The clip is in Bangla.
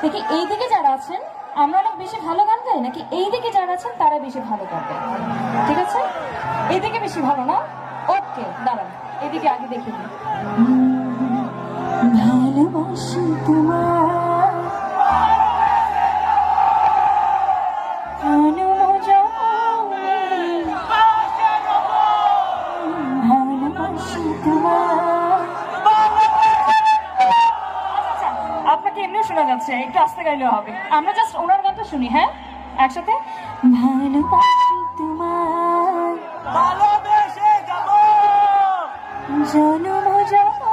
দেখি এই দিকে যারা আছেন আমরা অনেক বেশি ভালো গান গাই নাকি এই দিকে যারা আছেন তারা বেশি ভালো গান গায়? ঠিক আছে, এইদিকে বেশি ভালো না? ওকে দাঁড়ান, এদিকে আগে দেখে নিই। ভালোবাসি তোমার আপনাকে এমনিও শোনা যাচ্ছে, একটু আস্তে গাইলেও হবে। আমরা জাস্ট ওনার গানটা শুনি, হ্যাঁ একসাথে। ভালোবাসি তোমার ভালোবেসে যাব জনম জনম